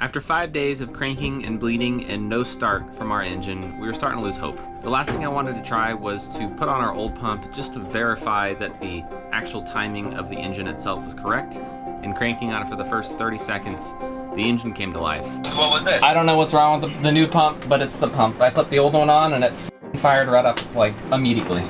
After 5 days of cranking and bleeding and no start from our engine, we were starting to lose hope. The last thing I wanted to try was to put on our old pump just to verify that the actual timing of the engine itself was correct. And cranking on it for the first 30 seconds, the engine came to life. So what was it? I don't know what's wrong with the new pump, but it's the pump. I put the old one on and it fired right up like immediately.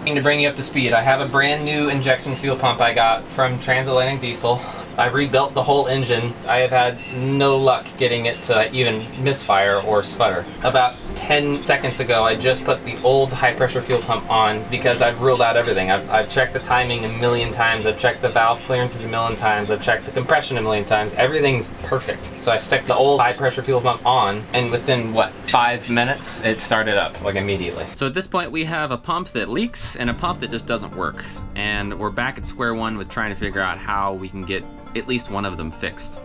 To bring you up to speed, I have a brand new injection fuel pump I got from Transatlantic Diesel. I rebuilt the whole engine. I have had no luck getting it to even misfire or sputter. About 10 seconds ago, I just put the old high pressure fuel pump on because I've ruled out everything. I've checked the timing a million times. I've checked the valve clearances a million times. I've checked the compression a million times. Everything's perfect. So I stuck the old high pressure fuel pump on, and within, 5 minutes, it started up like immediately. So at this point, we have a pump that leaks and a pump that just doesn't work. And we're back at square one with trying to figure out how we can get at least one of them fixed.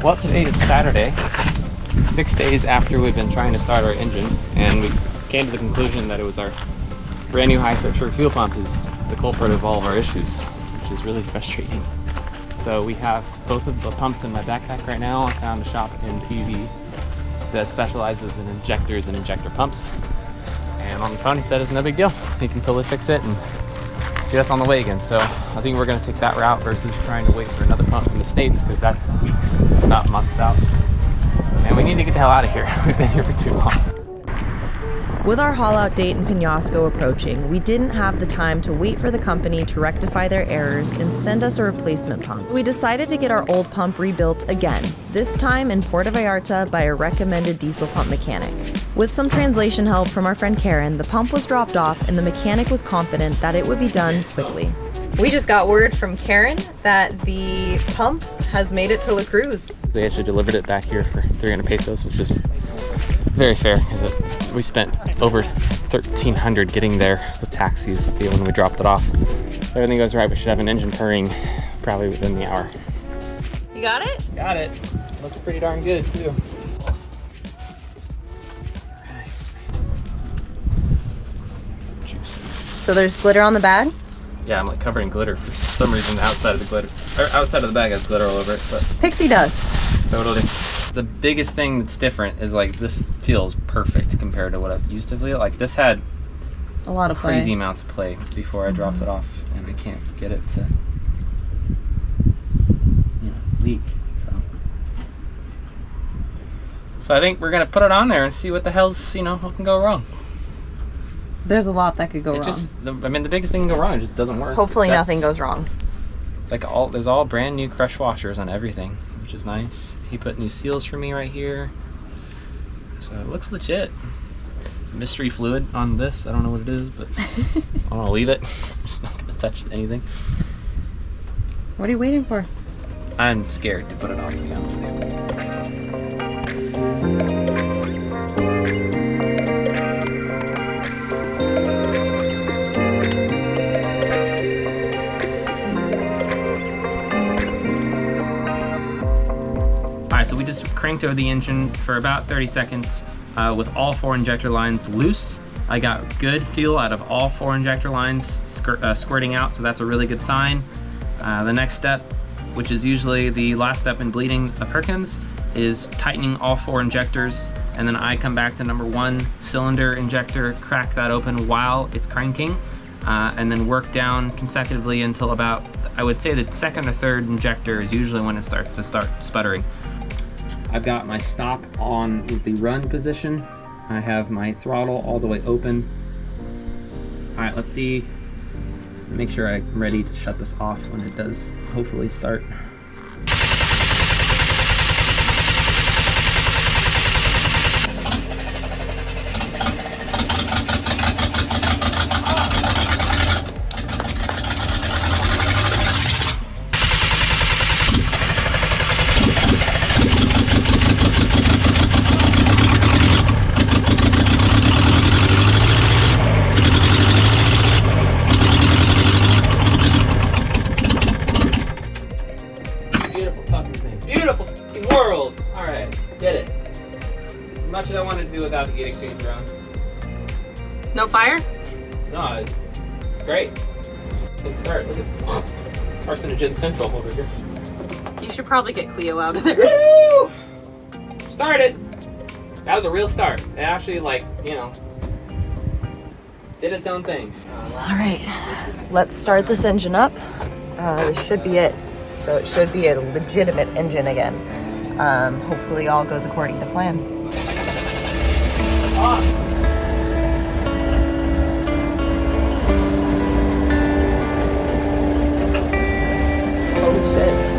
Well, today is Saturday, 6 days after we've been trying to start our engine, and we came to the conclusion that it was our brand new high pressure fuel pump is the culprit of all of our issues, which is really frustrating. So we have both of the pumps in my backpack right now. I found a shop in PV that specializes in injectors and injector pumps, and on the phone he said it's no big deal. He can totally fix it and get us on the way again. So I think we're going to take that route versus trying to wait for another pump from the States, because that's weeks, if not months out. And we need to get the hell out of here. We've been here for too long. With our haul-out date in Penasco approaching, we didn't have the time to wait for the company to rectify their errors and send us a replacement pump. We decided to get our old pump rebuilt again, this time in Puerto Vallarta by a recommended diesel pump mechanic. With some translation help from our friend Karen, the pump was dropped off and the mechanic was confident that it would be done quickly. We just got word from Karen that the pump has made it to La Cruz. They actually delivered it back here for 300 pesos, which is very fair, because we spent over 1,300 getting there with taxis when we dropped it off. If everything goes right, we should have an engine purring probably within the hour. You got it? Got it. Looks pretty darn good too. So there's glitter on the bag? Yeah, I'm like covered in glitter for some reason. Outside of the glitter, or outside of the bag has glitter all over it, but It's pixie dust. totally. The biggest thing that's different is like this feels perfect compared to what I've used to feel. Like this had A lot of crazy play. amounts of play before I dropped it off, and I can't get it to leak. So I think we're gonna put it on there and see what the hell's what can go wrong. There's a lot that could go wrong. The biggest thing can go wrong, it just doesn't work. Hopefully nothing goes wrong. Like there's all brand new crush washers on everything, which is nice. He put new seals for me right here, so it looks legit. It's a mystery fluid on this. I don't know what it is, but I'm gonna leave it. I'm just not gonna touch anything. What are you waiting for? I'm scared to put it on, to be honest with you. So we just cranked over the engine for about 30 seconds with all 4 injector lines loose. I got good fuel out of all 4 injector lines squirting out, so that's a really good sign. The next step, which is usually the last step in bleeding a Perkins, is tightening all 4 injectors, and then I come back to number 1 cylinder injector, crack that open while it's cranking, and then work down consecutively until about, I would say the second or third injector is usually when it starts to sputtering. I've got my stop on the run position. I have my throttle all the way open. All right, let's see. Make sure I'm ready to shut this off when it does hopefully start. Beautiful fucking world! Alright, did it. As much as I wanted to do without the heat exchanger on. No fire? No, it's great. Good start. Look at Carcinogen Central over here. You should probably get Cleo out of there. Woo! Started. That was a real start. It actually, like, you know, did its own thing. All right, let's start this engine up. This should be it. So it should be a legitimate engine again. Hopefully all goes according to plan. Holy shit.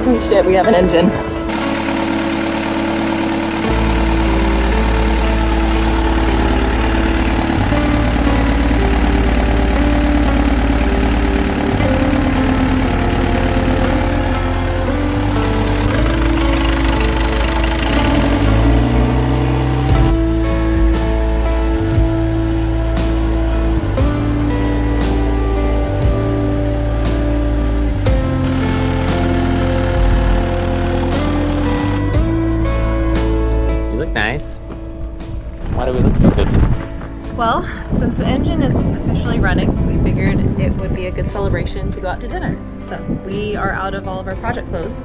Holy shit, we have an engine. Nice. Why do we look so good? Well, since the engine is officially running, we figured it would be a good celebration to go out to dinner. So we are out of all of our project clothes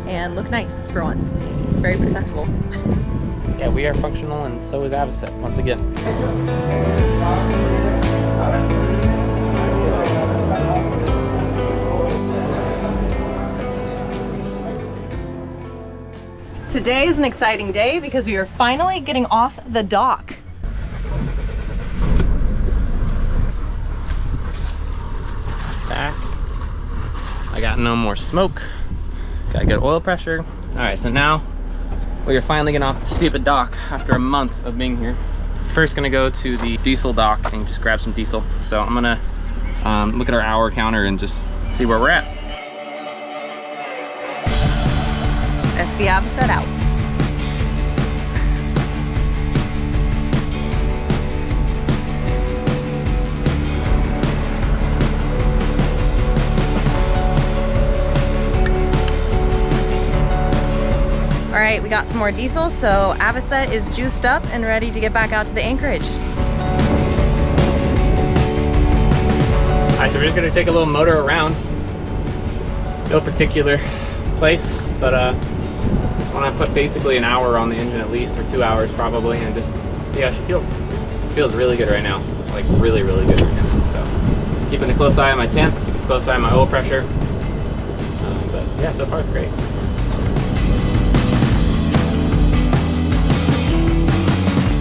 and look nice for once. Very presentable. Yeah, we are functional, and so is Avocet once again. Today is an exciting day because we are finally getting off the dock. Back. I got no more smoke. Got good oil pressure. All right, so now we are finally getting off the stupid dock after a month of being here. First gonna go to the diesel dock and just grab some diesel. So I'm gonna look at our hour counter and just see where we're at. SV Avocet out. All right, we got some more diesel, so Avocet is juiced up and ready to get back out to the anchorage. All right, so we're just gonna take a little motor around. No particular place, but just wanna put basically an hour on the engine at least, or 2 hours probably, and just see how she feels. She feels really good right now, like really, really good right now. So keeping a close eye on my temp, keeping a close eye on my oil pressure. But yeah, so far it's great.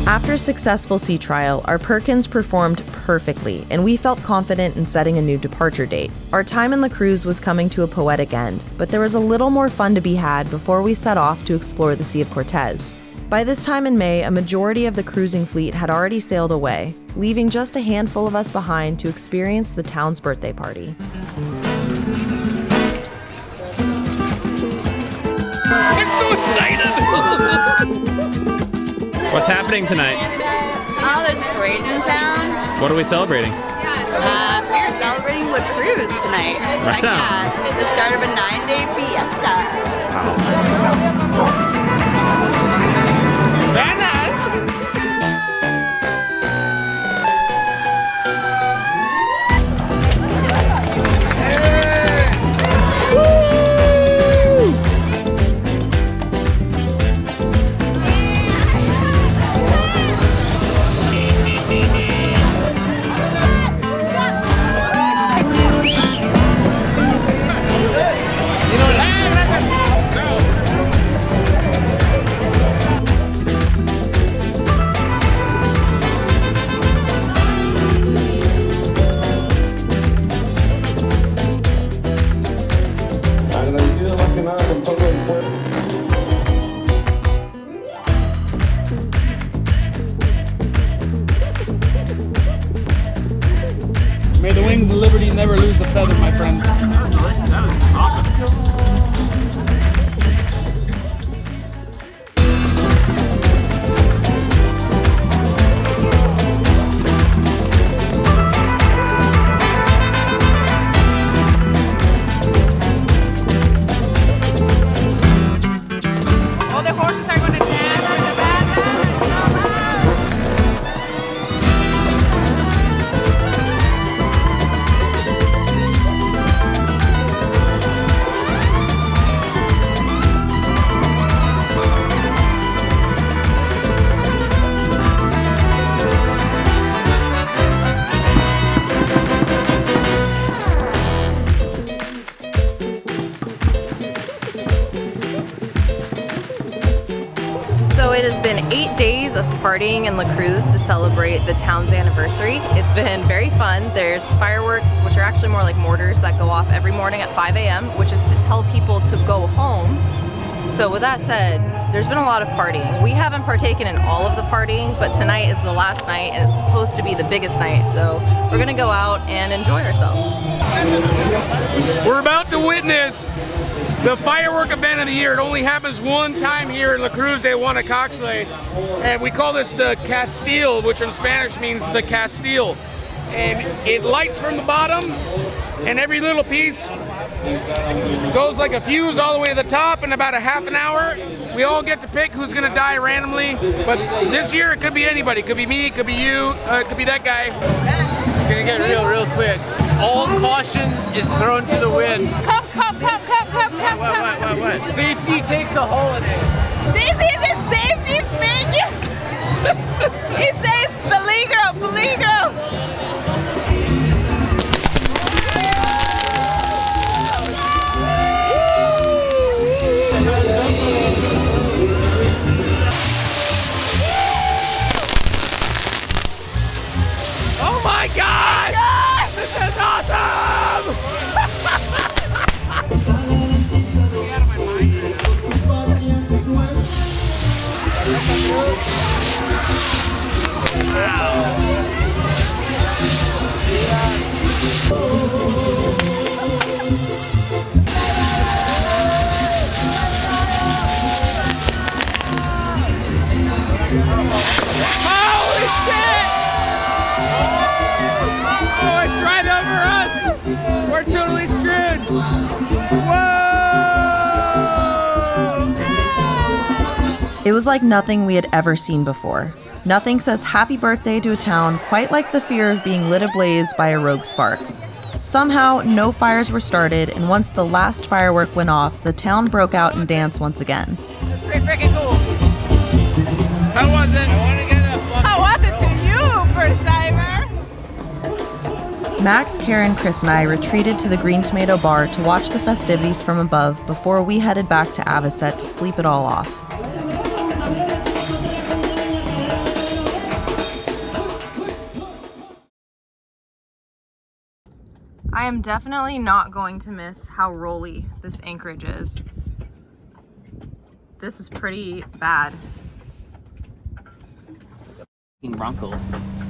After a successful sea trial, our Perkins performed perfectly, and we felt confident in setting a new departure date. Our time in La Cruz was coming to a poetic end, but there was a little more fun to be had before we set off to explore the Sea of Cortez. By this time in May, a majority of the cruising fleet had already sailed away, leaving just a handful of us behind to experience the town's birthday party. I'm so excited! What's happening tonight? Oh, there's a parade in town. What are we celebrating? We're celebrating La Cruz tonight. Right on. Yeah, the start of a 9-day fiesta. Very nice! May the wings of liberty never lose a feather, my friend. That was awesome. it has been 8 days of partying in La Cruz to celebrate the town's anniversary. It's been very fun. There's fireworks, which are actually more like mortars, that go off every morning at 5 a.m., which is to tell people to go home. So with that said, there's been a lot of partying. We haven't partaken in all of the partying, but tonight is the last night and it's supposed to be the biggest night. So we're gonna go out and enjoy ourselves. We're about to witness the firework event of the year. It only happens one time here in La Cruz de Huanacaxtle. And we call this the Castile, which in Spanish means the Castile. And it lights from the bottom, and every little piece goes like a fuse all the way to the top in about a half an hour. We all get to pick who's gonna die randomly, but this year it could be anybody. It could be me, it could be you, it could be that guy. It's gonna get real quick. All caution is thrown to the wind. Come. What? Safety takes a holiday. This is a safety figure. It says peligro. Oh my God! This is awesome! Holy shit! Oh, it's right over us! We're totally screwed! Whoa! It was like nothing we had ever seen before. Nothing says happy birthday to a town quite like the fear of being lit ablaze by a rogue spark. Somehow, no fires were started, and once the last firework went off, the town broke out in dance once again. It's pretty freaking cool. How was it? How was it to you, first timer? Max, Karen, Chris, and I retreated to the Green Tomato Bar to watch the festivities from above before we headed back to Avocet to sleep it all off. I am definitely not going to miss how rolly this anchorage is. This is pretty bad. Bronco.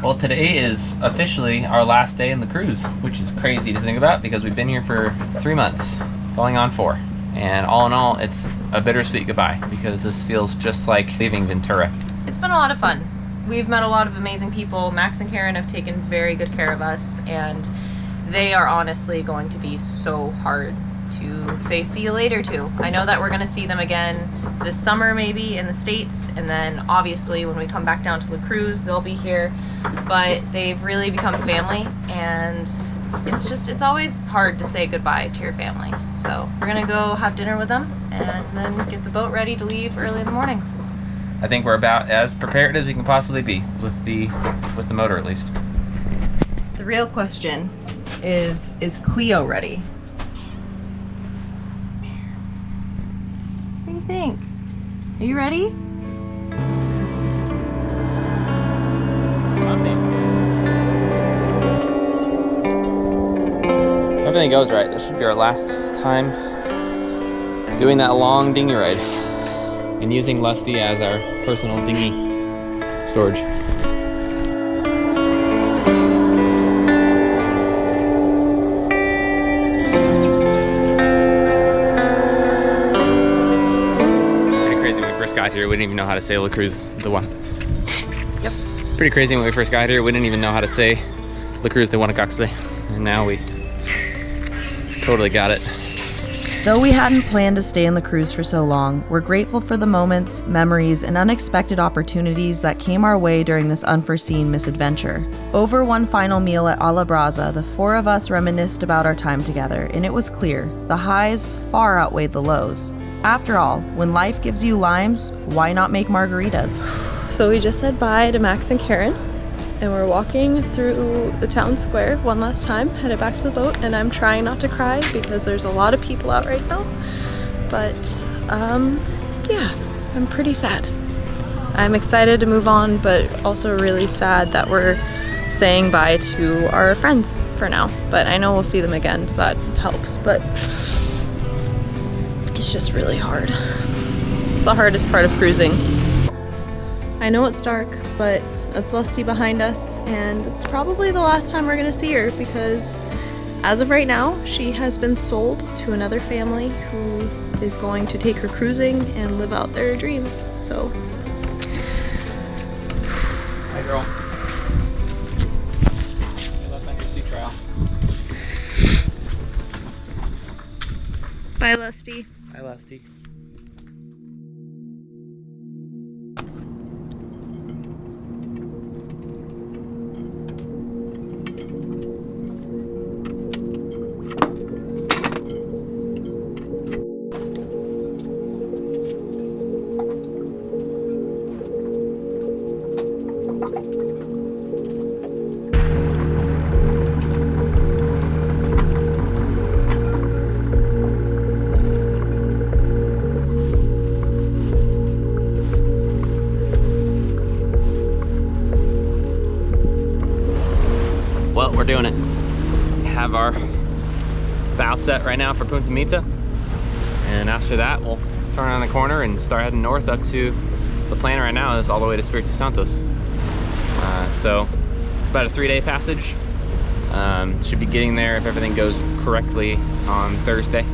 Well, today is officially our last day in the cruise, which is crazy to think about because we've been here for 3 months, going on 4. And all in all, it's a bittersweet goodbye because this feels just like leaving Ventura. It's been a lot of fun. We've met a lot of amazing people. Max and Karen have taken very good care of us, and they are honestly going to be so hard to say see you later to. I know that we're gonna see them again this summer maybe in the States, and then obviously when we come back down to La Cruz, they'll be here, but they've really become family, and it's always hard to say goodbye to your family. So we're gonna go have dinner with them and then get the boat ready to leave early in the morning. I think we're about as prepared as we can possibly be with the motor at least. The real question is Cleo ready? What do you think? Are you ready? Everything goes right. This should be our last time doing that long dinghy ride and using Lusty as our personal dinghy storage. Got here, we didn't even know how to say La Cruz de Huanacaxtle. Yep. Pretty crazy when we first got here, we didn't even know how to say La Cruz de Huanacaxtle, and now we totally got it. Though we hadn't planned to stay in the cruise for so long, we're grateful for the moments, memories, and unexpected opportunities that came our way during this unforeseen misadventure. Over one final meal at A La Brasa, the 4 of us reminisced about our time together, and it was clear, the highs far outweighed the lows. After all, when life gives you limes, why not make margaritas? So we just said bye to Max and Karen, and we're walking through the town square one last time, headed back to the boat, and I'm trying not to cry because there's a lot of people out right now. But, yeah, I'm pretty sad. I'm excited to move on, but also really sad that we're saying bye to our friends for now. But I know we'll see them again, so that helps. But it's just really hard. It's the hardest part of cruising. I know it's dark, but it's Lusty behind us, and it's probably the last time we're gonna see her because as of right now, she has been sold to another family who is going to take her cruising and live out their dreams. So. Hi, girl. You left on your sea trial. Bye, Lusty. Hi, Lusty. Well, we're doing it. We have our bow set right now for Punta Mita, and after that we'll turn on the corner and start heading north up to the plan right now is all the way to Espiritu Santos. So it's about a 3-day passage. Should be getting there if everything goes correctly on Thursday,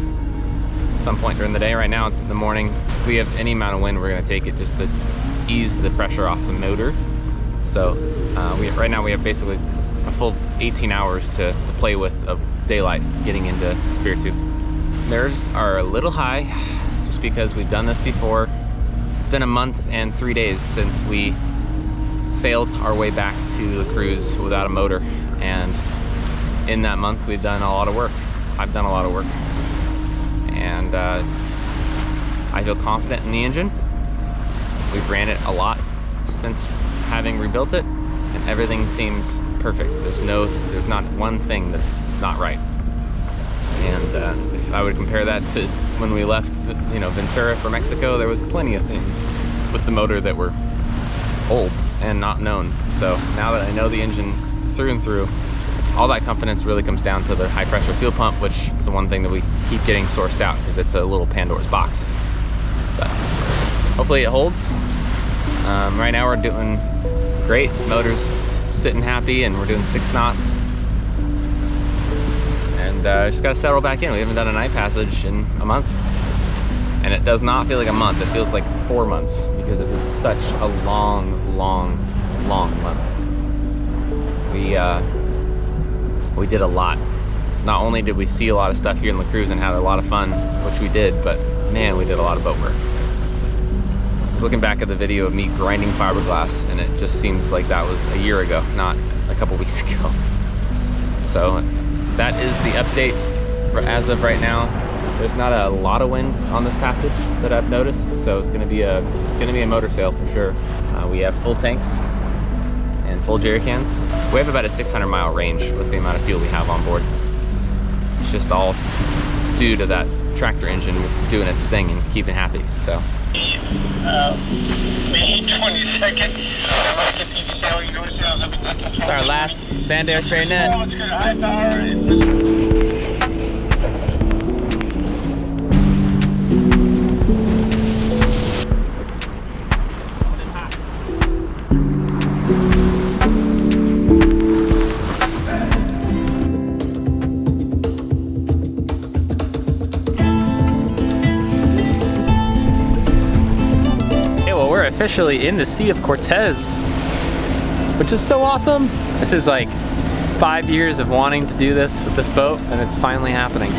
some point during the day. Right now it's in the morning. If we have any amount of wind, we're gonna take it just to ease the pressure off the motor. So right now we have basically a full 18 hours to play with of daylight getting into Espiritu. Nerves are a little high just because we've done this before. It's been a month and 3 days since we sailed our way back to the cruise without a motor, and in that month we've done a lot of work. I've done a lot of work, and I feel confident in the engine. We've ran it a lot since having rebuilt it, and everything seems perfect. There's not one thing that's not right. And if I would compare that to when we left, Ventura for Mexico, there was plenty of things with the motor that were old and not known. So now that I know the engine through and through, all that confidence really comes down to the high pressure fuel pump, which is the one thing that we keep getting sourced out because it's a little Pandora's box. But hopefully it holds. Right now we're doing great. Motor's sitting happy, and we're doing 6 knots. And just gotta settle back in. We haven't done a night passage in a month. And it does not feel like a month. It feels like 4 months because it was such a long, long, long month. We did a lot. Not only did we see a lot of stuff here in La Cruz and had a lot of fun, which we did, but man, we did a lot of boat work. I was looking back at the video of me grinding fiberglass, and it just seems like that was a year ago, not a couple weeks ago. So that is the update as of right now. There's not a lot of wind on this passage that I've noticed, so it's gonna be a motor sail for sure. We have full tanks and full jerry cans. We have about a 600-mile range with the amount of fuel we have on board. It's just all due to that tractor engine doing its thing and keeping happy. So. May 22nd. It's our last Banderas spare net. Officially in the Sea of Cortez, which is so awesome. This is like 5 years of wanting to do this with this boat, and it's finally happening.